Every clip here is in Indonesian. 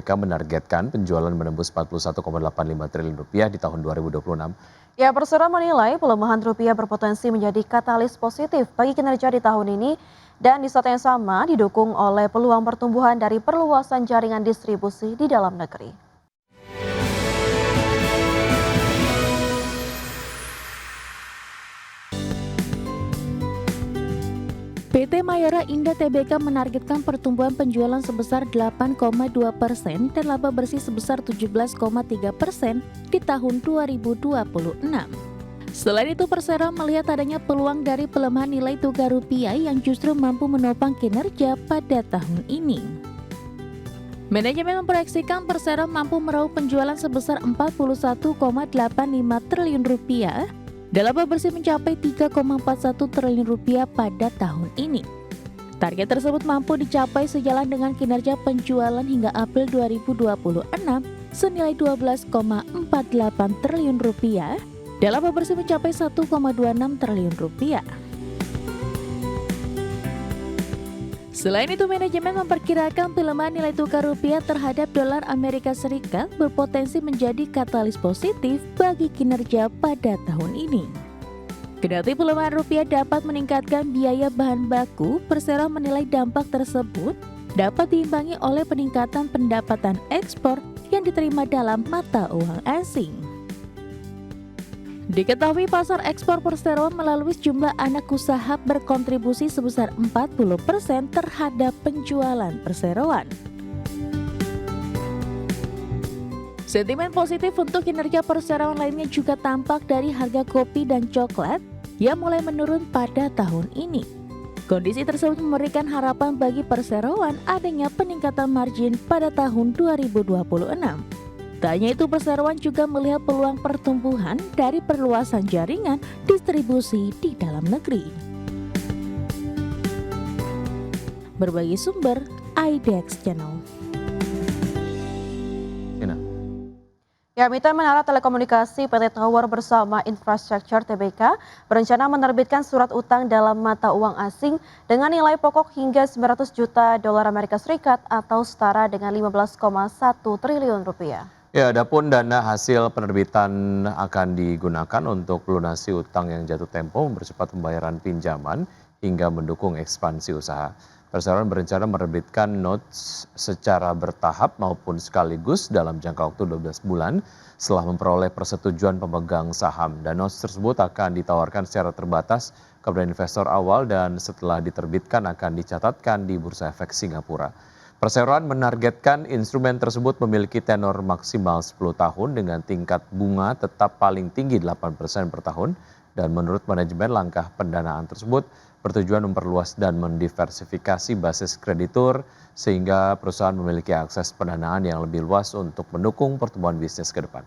TBK menargetkan penjualan menembus 41,85 triliun rupiah di tahun 2026. Ya, Persero menilai pelemahan rupiah berpotensi menjadi katalis positif bagi kinerja di tahun ini dan di saat yang sama didukung oleh peluang pertumbuhan dari perluasan jaringan distribusi di dalam negeri. PT Mayora Indah Tbk menargetkan pertumbuhan penjualan sebesar 8,2% dan laba bersih sebesar 17,3% di tahun 2026. Selain itu, Persero melihat adanya peluang dari pelemahan nilai tukar rupiah yang justru mampu menopang kinerja pada tahun ini. Manajemen memproyeksikan Persero mampu meraup penjualan sebesar 41,85 triliun rupiah dan laba bersih mencapai 3,41 triliun rupiah pada tahun ini. Target tersebut mampu dicapai sejalan dengan kinerja penjualan hingga April 2026 senilai 12,48 triliun rupiah dan laba bersih mencapai 1,26 triliun rupiah. Selain itu, manajemen memperkirakan pelemahan nilai tukar rupiah terhadap dolar Amerika Serikat berpotensi menjadi katalis positif bagi kinerja pada tahun ini. Kendati pelemahan rupiah dapat meningkatkan biaya bahan baku, Persero menilai dampak tersebut dapat diimbangi oleh peningkatan pendapatan ekspor yang diterima dalam mata uang asing. Diketahui pasar ekspor Persero melalui sejumlah anak usaha berkontribusi sebesar 40% terhadap penjualan perseroan. Sentimen positif untuk kinerja perseroan lainnya juga tampak dari harga kopi dan coklat yang mulai menurun pada tahun ini. Kondisi tersebut memberikan harapan bagi perseroan adanya peningkatan margin pada tahun 2026. Tak hanya itu, perseroan juga melihat peluang pertumbuhan dari perluasan jaringan distribusi di dalam negeri. Berbagai sumber, IDX Channel. Ya, Mitra Menara Telekomunikasi PT Tower bersama Infrastructure Tbk berencana menerbitkan surat utang dalam mata uang asing dengan nilai pokok hingga 900 juta dolar Amerika Serikat atau setara dengan 15,1 triliun rupiah. Ya, adapun dana hasil penerbitan akan digunakan untuk lunasi utang yang jatuh tempo, mempercepat pembayaran pinjaman hingga mendukung ekspansi usaha. Persero berencana menerbitkan notes secara bertahap maupun sekaligus dalam jangka waktu 12 bulan setelah memperoleh persetujuan pemegang saham. Dan notes tersebut akan ditawarkan secara terbatas kepada investor awal dan setelah diterbitkan akan dicatatkan di Bursa Efek Singapura. Perseroan menargetkan instrumen tersebut memiliki tenor maksimal 10 tahun dengan tingkat bunga tetap paling tinggi 8% per tahun dan menurut manajemen langkah pendanaan tersebut bertujuan memperluas dan mendiversifikasi basis kreditur sehingga perusahaan memiliki akses pendanaan yang lebih luas untuk mendukung pertumbuhan bisnis ke depan.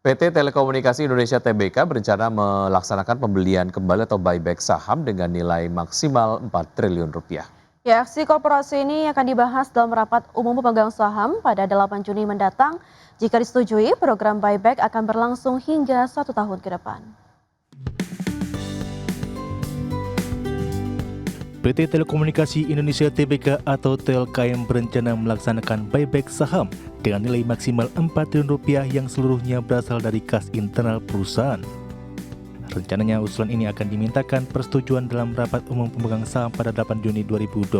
PT Telekomunikasi Indonesia Tbk berencana melaksanakan pembelian kembali atau buyback saham dengan nilai maksimal 4 triliun rupiah. Ya, aksi korporasi ini akan dibahas dalam rapat umum pemegang saham pada 8 Juni mendatang. Jika disetujui, program buyback akan berlangsung hingga 1 tahun ke depan. PT Telekomunikasi Indonesia Tbk atau TLKM berencana melaksanakan buyback saham dengan nilai maksimal 4 triliun rupiah yang seluruhnya berasal dari kas internal perusahaan. Rencananya usulan ini akan dimintakan persetujuan dalam rapat umum pemegang saham pada 8 Juni 2026.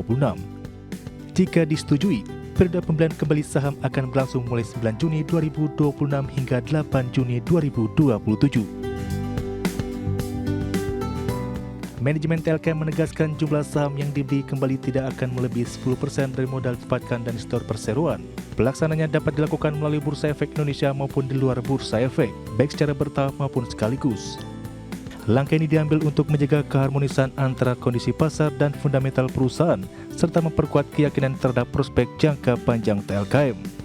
Jika disetujui, periode pembelian kembali saham akan berlangsung mulai 9 Juni 2026 hingga 8 Juni 2027. Manajemen TLKM menegaskan jumlah saham yang dibeli kembali tidak akan melebihi 10% dari modal didapatkan dan store perseroan. Pelaksananya dapat dilakukan melalui Bursa Efek Indonesia maupun di luar Bursa Efek, baik secara bertahap maupun sekaligus. Langkah ini diambil untuk menjaga keharmonisan antara kondisi pasar dan fundamental perusahaan, serta memperkuat keyakinan terhadap prospek jangka panjang TLKM.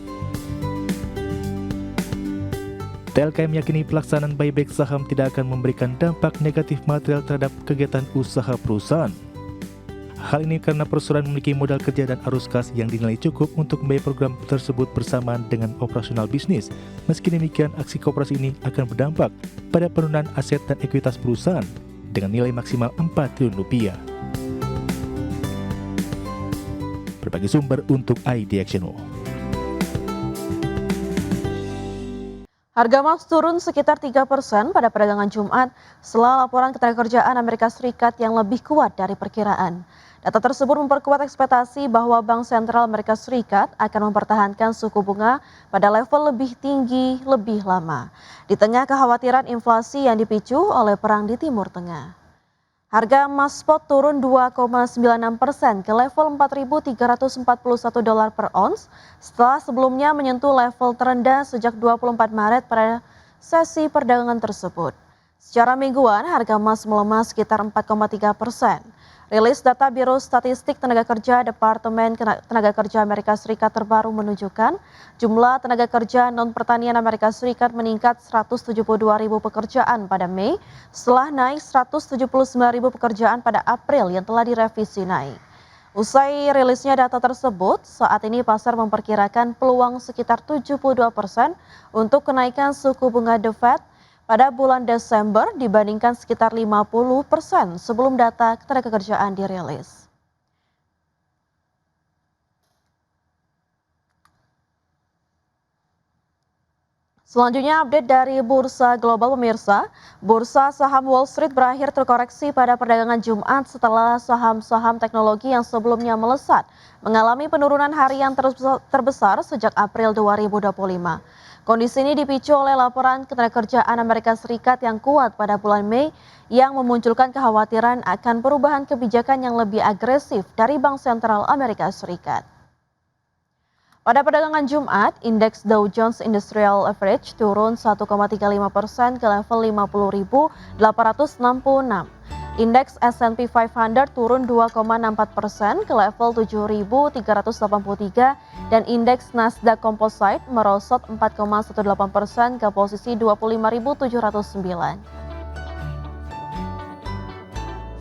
TLKM yakini pelaksanaan buyback saham tidak akan memberikan dampak negatif material terhadap kegiatan usaha perusahaan. Hal ini karena perusahaan memiliki modal kerja dan arus kas yang dinilai cukup untuk membiayai program tersebut bersamaan dengan operasional bisnis. Meski demikian, aksi koperasi ini akan berdampak pada penurunan aset dan ekuitas perusahaan dengan nilai maksimal 4 triliun rupiah. berbagai sumber untuk IDXNO. Harga emas turun sekitar 3% pada perdagangan Jumat setelah laporan ketenagakerjaan Amerika Serikat yang lebih kuat dari perkiraan. Data tersebut memperkuat ekspektasi bahwa Bank Sentral Amerika Serikat akan mempertahankan suku bunga pada level lebih tinggi lebih lama, di tengah kekhawatiran inflasi yang dipicu oleh perang di Timur Tengah. Harga emas spot turun 2,96% ke level $4.341 per ons setelah sebelumnya menyentuh level terendah sejak 24 Maret pada sesi perdagangan tersebut. Secara mingguan, harga emas melemah sekitar 4,3%. Rilis data Biro Statistik Tenaga Kerja Departemen Tenaga Kerja Amerika Serikat terbaru menunjukkan jumlah tenaga kerja non-pertanian Amerika Serikat meningkat 172.000 pekerjaan pada Mei setelah naik 179.000 pekerjaan pada April yang telah direvisi naik. Usai rilisnya data tersebut, saat ini pasar memperkirakan peluang sekitar 72% untuk kenaikan suku bunga The Fed pada bulan Desember dibandingkan sekitar 50% sebelum data ketenagakerjaan dirilis. Selanjutnya update dari Bursa Global pemirsa. Bursa saham Wall Street berakhir terkoreksi pada perdagangan Jumat setelah saham-saham teknologi yang sebelumnya melesat mengalami penurunan harian terbesar sejak April 2025. Kondisi ini dipicu oleh laporan ketenagakerjaan Amerika Serikat yang kuat pada bulan Mei yang memunculkan kekhawatiran akan perubahan kebijakan yang lebih agresif dari Bank Sentral Amerika Serikat. Pada perdagangan Jumat, indeks Dow Jones Industrial Average turun 1,35% ke level 50.866. Indeks S&P 500 turun 2,64% ke level 7.383 dan indeks Nasdaq Composite merosot 4,18% ke posisi 25.709.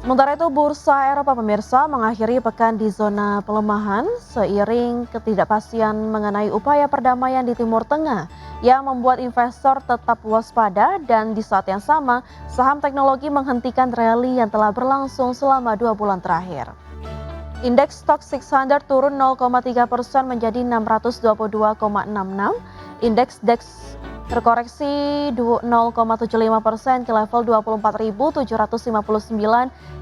Sementara itu, bursa Eropa pemirsa mengakhiri pekan di zona pelemahan seiring ketidakpastian mengenai upaya perdamaian di Timur Tengah yang membuat investor tetap waspada dan di saat yang sama saham teknologi menghentikan rally yang telah berlangsung selama 2 bulan terakhir. Indeks Stoxx 600 turun 0,3% menjadi 622,66. Indeks DAX terkoreksi 0,75% ke level 24.759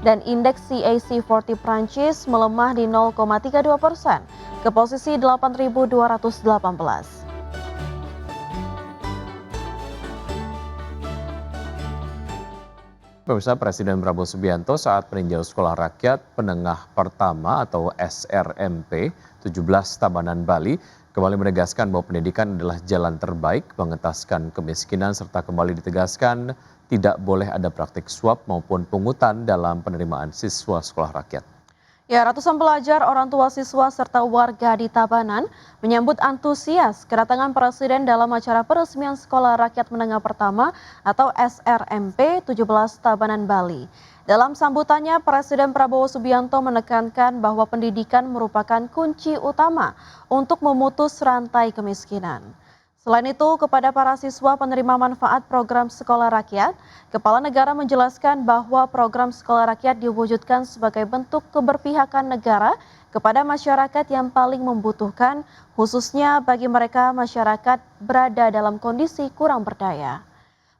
dan indeks CAC 40 Prancis melemah di 0,32% ke posisi 8.218. Pemirsa, Presiden Prabowo Subianto saat meninjau Sekolah Rakyat Menengah Pertama atau SRMP 17 Tabanan Bali kembali menegaskan bahwa pendidikan adalah jalan terbaik mengentaskan kemiskinan serta kembali ditegaskan tidak boleh ada praktik suap maupun pungutan dalam penerimaan siswa sekolah rakyat. Ya, ratusan pelajar, orang tua siswa serta warga di Tabanan menyambut antusias kedatangan Presiden dalam acara peresmian Sekolah Rakyat Menengah Pertama atau SRMP 17 Tabanan Bali. Dalam sambutannya, Presiden Prabowo Subianto menekankan bahwa pendidikan merupakan kunci utama untuk memutus rantai kemiskinan. Selain itu, kepada para siswa penerima manfaat program Sekolah Rakyat, Kepala Negara menjelaskan bahwa program Sekolah Rakyat diwujudkan sebagai bentuk keberpihakan negara kepada masyarakat yang paling membutuhkan, khususnya bagi mereka masyarakat berada dalam kondisi kurang berdaya.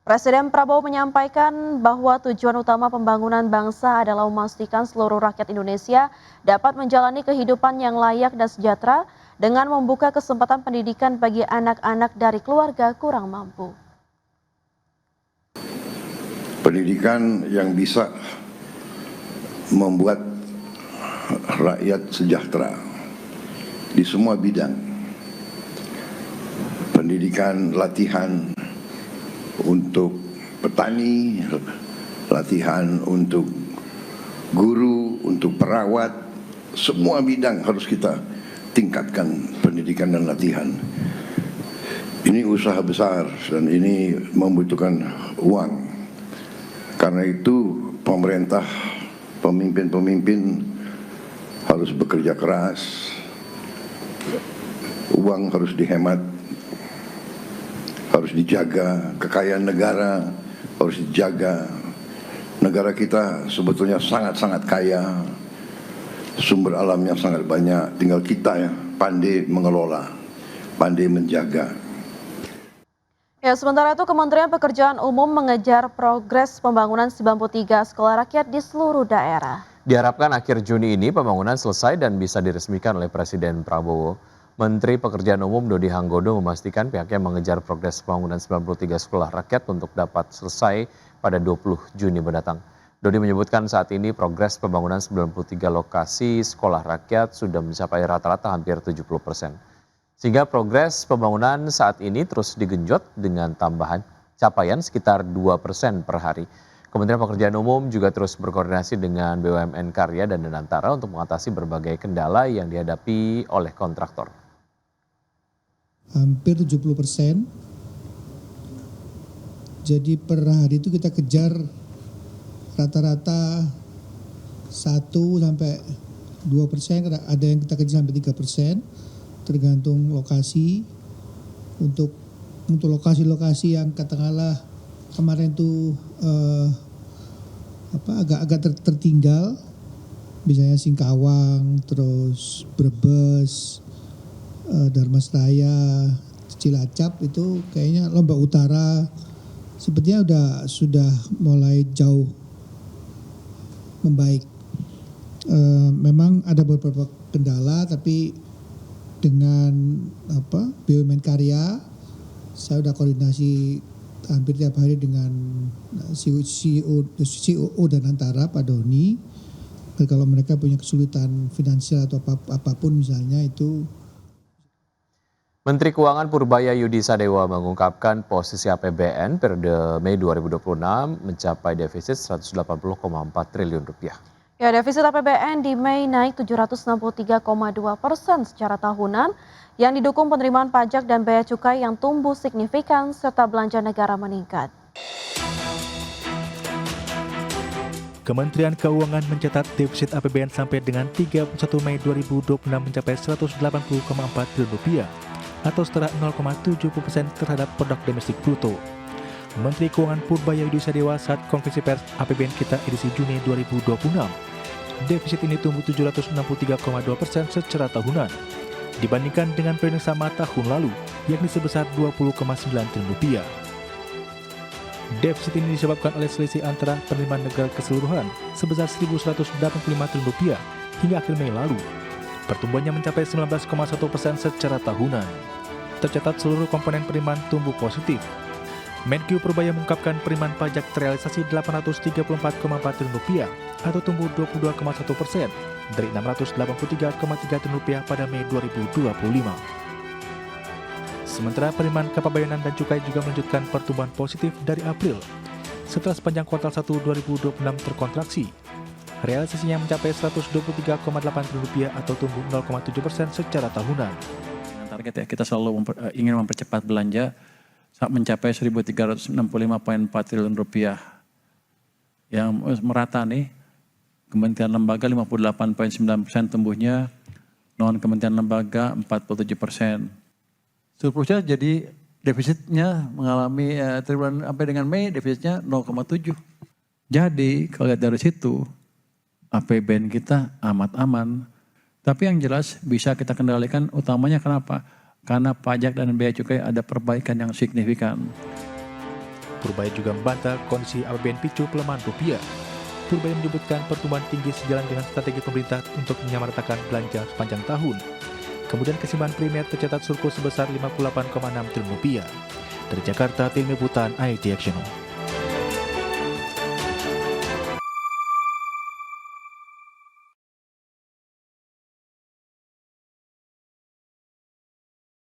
Presiden Prabowo menyampaikan bahwa tujuan utama pembangunan bangsa adalah memastikan seluruh rakyat Indonesia dapat menjalani kehidupan yang layak dan sejahtera dengan membuka kesempatan pendidikan bagi anak-anak dari keluarga kurang mampu. Pendidikan yang bisa membuat rakyat sejahtera di semua bidang. Pendidikan, latihan untuk petani, latihan untuk guru, untuk perawat, semua bidang harus kita tingkatkan pendidikan dan latihan. Ini usaha besar dan ini membutuhkan uang. Karena itu pemerintah, pemimpin-pemimpin harus bekerja keras, uang harus dihemat, harus dijaga, kekayaan negara harus dijaga. Negara kita sebetulnya sangat-sangat kaya, sumber alam yang sangat banyak, tinggal kita ya pandai mengelola, pandai menjaga. Ya, sementara itu Kementerian Pekerjaan Umum mengejar progres pembangunan 93 sekolah rakyat di seluruh daerah. Diharapkan akhir Juni ini pembangunan selesai dan bisa diresmikan oleh Presiden Prabowo. Menteri Pekerjaan Umum Dodi Hanggodo memastikan pihaknya mengejar progres pembangunan 93 sekolah rakyat untuk dapat selesai pada 20 Juni mendatang. Dodi menyebutkan saat ini progres pembangunan 93 lokasi sekolah rakyat sudah mencapai rata-rata hampir 70%. Sehingga progres pembangunan saat ini terus digenjot dengan tambahan capaian sekitar 2% per hari. Kementerian Pekerjaan Umum juga terus berkoordinasi dengan BUMN Karya dan Danantara untuk mengatasi berbagai kendala yang dihadapi oleh kontraktor. Hampir 70%. Jadi per hari itu kita kejar rata-rata 1-2%, ada yang kita kejar sampai 3%. Tergantung lokasi. Untuk lokasi-lokasi yang katakanlah kemarin itu agak tertinggal, misalnya Singkawang, terus Brebes, Dharmasraya, Cilacap, itu kayaknya Lombok Utara sepertinya sudah mulai jauh membaik. Memang ada beberapa kendala, tapi dengan BUMN Karya, saya sudah koordinasi hampir tiap hari dengan CEO Danantara, Pak Doni. Kalau mereka punya kesulitan finansial atau apapun misalnya itu. Menteri Keuangan Purbaya Yudi Sadewa mengungkapkan posisi APBN periode Mei 2026 mencapai defisit 180,4 triliun rupiah. Ya, defisit APBN di Mei naik 763,2% secara tahunan yang didukung penerimaan pajak dan bea cukai yang tumbuh signifikan serta belanja negara meningkat. Kementerian Keuangan mencatat defisit APBN sampai dengan 31 Mei 2026 mencapai 180,4 triliun rupiah atau setara 0,70% terhadap produk domestik bruto. Menteri Keuangan Purbaya Yudi Sadewa saat konferensi pers APBN kita edisi Juni 2026. Defisit ini tumbuh 763,2% secara tahunan dibandingkan dengan periode sama tahun lalu, yakni sebesar 20,9 triliun rupiah. Defisit ini disebabkan oleh selisih antara penerimaan negara keseluruhan sebesar 1.185 triliun rupiah hingga akhir Mei lalu. Pertumbuhannya mencapai 19,1% secara tahunan. Tercatat seluruh komponen penerimaan tumbuh positif. Menkyu Purbaya mengungkapkan penerimaan pajak terrealisasi 834,4 triliun rupiah atau tumbuh 22,1% dari 683,3 triliun rupiah pada Mei 2025. Sementara penerimaan kepabeanan dan cukai juga menunjukkan pertumbuhan positif dari April setelah sepanjang kuartal 1 2026 terkontraksi. Realisasinya mencapai 123,8 triliun rupiah atau tumbuh 0,7% secara tahunan. Target ya, kita selalu ingin mempercepat belanja mencapai 1.365,4 triliun rupiah yang merata nih. Kementerian lembaga 58,9% tumbuhnya, non kementerian lembaga 47%. Surplusnya jadi defisitnya mengalami triwulan sampai dengan Mei defisitnya 0,7. Jadi kalau lihat dari situ APBN kita amat aman. Tapi yang jelas bisa kita kendalikan utamanya kenapa? Karena pajak dan bea cukai ada perbaikan yang signifikan. Purbaya juga membantah kondisi APBN picu pelemahan rupiah. Purbaya menyebutkan pertumbuhan tinggi sejalan dengan strategi pemerintah untuk menyamaratakan belanja sepanjang tahun. Kemudian kesimbangan primer tercatat surplus sebesar 58,6 triliun rupiah. Dari Jakarta, Tim Liputan IT Action.